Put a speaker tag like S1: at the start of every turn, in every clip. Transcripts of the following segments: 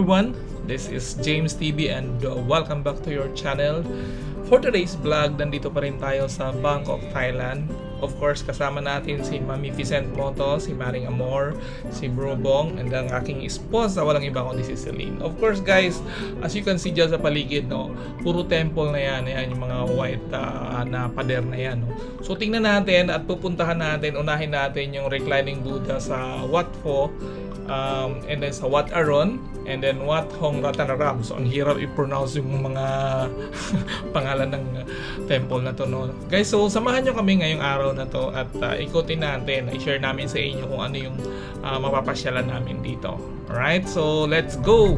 S1: everyone, this is James TV and welcome back to your channel. For today's vlog, nandito pa rin tayo sa Bangkok, Thailand. Of course, kasama natin si Mami Vicent Moto, si Maring Amor, si Bro Bong, and ang aking esposa, walang iba kundi si Celine. Of course guys, as you can see dyan sa paligid, no, puro temple na yan, yung mga white na pader na yan. No? So tingnan natin at pupuntahan natin, unahin natin yung reclining Buddha sa Wat Pho, and then sa Wat Arun, and then Wat Hong Ratanaram. So ang hirap i-pronounce yung mga pangalan ng temple na to, no? Guys, so samahan nyo kami ngayong araw na to at ikutin natin, i-share namin sa inyo kung ano yung mapapasyalan namin dito. Alright, so let's go!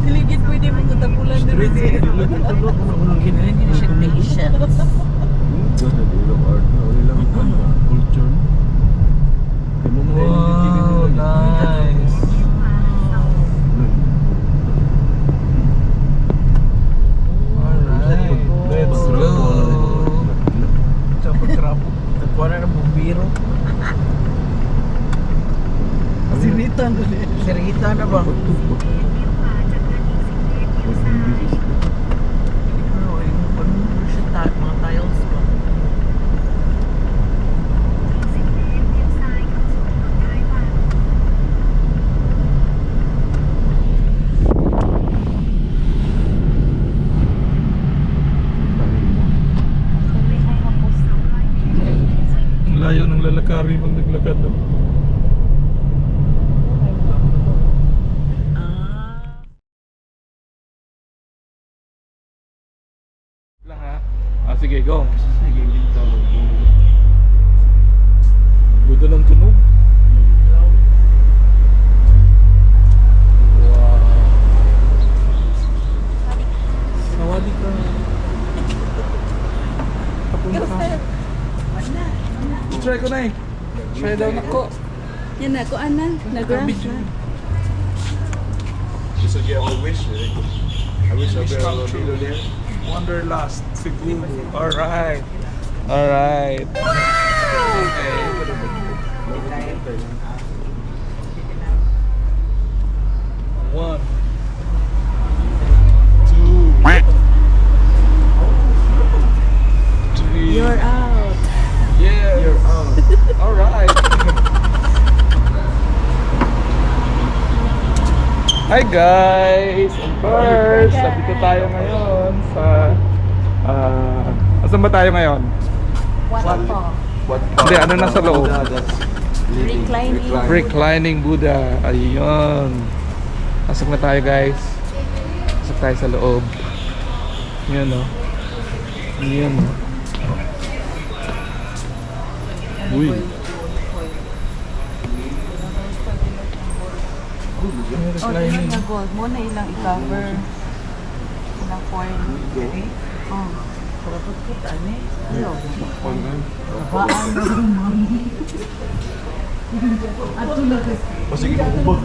S2: Diligid pwede mong kutapulan na rin siya. Hindi na siya patience.
S1: Wow, nice! Alright, let's go!
S2: Kuha na ng bumbiro. Sirita na rin. Sirita na ba? Mga tiles ba?
S1: Layo ng lalakari pag naglakad, no? Lang ha? Sige, go. Buda ng tunog. Wow. Sawadi ka. Papunta ka. Try ko na eh. Try daw na ko.
S3: Yan na, kuan na. Nag-ram.
S4: So you have a wish, right? I wish I were a millionaire.
S1: Wanderlust siguro. Alright. Alright. Okay. One. Two. Three.
S3: You're out.
S1: Yeah. You're out. Alright. Hi guys! And first, dito tayo ngayon sa... asan ba tayo ngayon?
S3: What po?
S1: Hindi, ano na sa loob?
S3: Reclining.
S1: Reclining Buddha. Ayun. Pasok na tayo guys. Pasok tayo sa loob. Yan o. Yan o. Uy.
S3: O, ilang na gold mo na ilang i-cover. Ilang foil. Oh.
S2: Kapag kita ni.
S3: Baan na naman. Ato na kasi.
S4: O sige, ubod.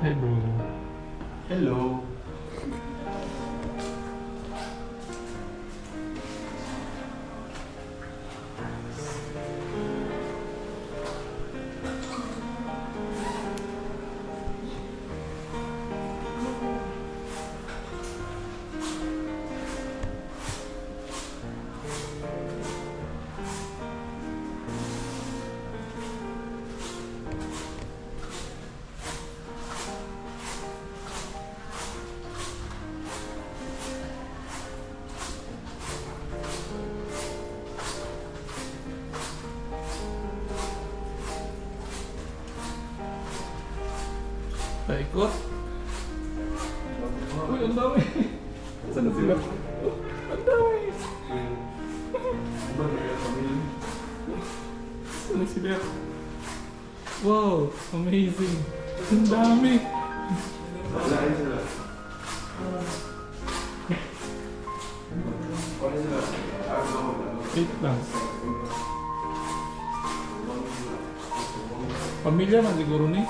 S1: Hello.
S4: Hello.
S1: Paikot. Uy, ang dami. Saan na sila? Ang dami. Saan na sila? Wow, amazing. Ang dami.
S4: Wala sila. Wala sila.
S1: Wait lang. Pamilya man siguro ni.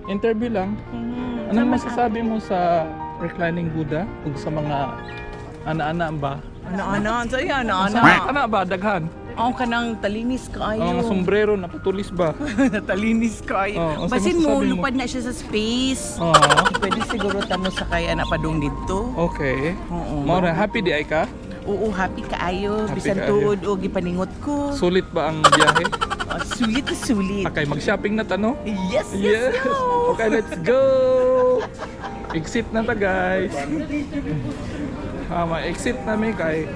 S1: Interview lang. Anong masasabi mo sa reclining Buddha? Kung sa mga ana-ana ba?
S2: Ano-ano? Sa'yo, ano-ano?
S1: Ana ba? Daghan?
S2: Ako ka nang talinis kayo.
S1: Mga sombrero na patulis ba?
S2: Talinis kayo.
S1: Oh,
S2: Basin mo,
S1: masasabi mo?
S2: lupad na siya sa space.
S1: Oo.
S2: Pwede siguro tamo sa kaya na padong dito.
S1: Okay.
S2: Oo.
S1: Maura, happy di ay ka?
S2: Oo, happy kaayo.
S1: Happy
S2: Bisan
S1: kaayo.
S2: tuod o gipaningot ko.
S1: Sulit ba ang biyahe?
S2: Sulit na sulit.
S1: Okay, mag-shopping na tano?
S2: Yes, yes,
S1: Yes!
S2: no.
S1: Okay, let's go! Exit na ta, guys. Ma-exit namin kay...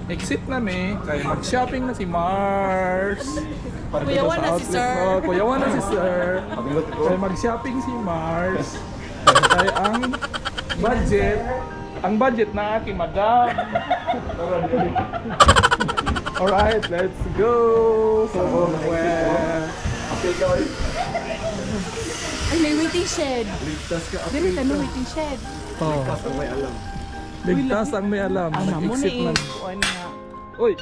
S1: Exit namin kay mag-shopping na si Mars.
S2: Kuyawan na si Sir.
S1: Kuyawan na si Sir. Kay mag-shopping si Mars. Kaya ang budget na aking madam. Alright, let's go! Somewhere.
S3: Ay, may waiting shed. Dili ka no waiting shed.
S1: Oh.
S4: May alam.
S1: Ligtas ang may alam.
S2: Ano mo na
S1: Nag-exit
S2: eh.
S1: man.
S2: Kuan nga.
S1: Uy!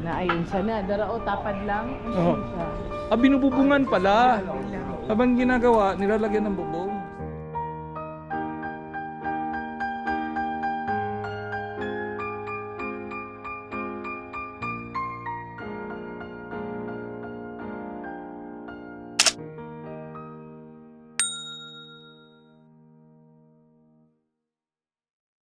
S2: Na ayun sana. Darao tapad lang.
S1: Oo. Ah, binububungan pala. Habang ginagawa, nilalagyan ng bubong.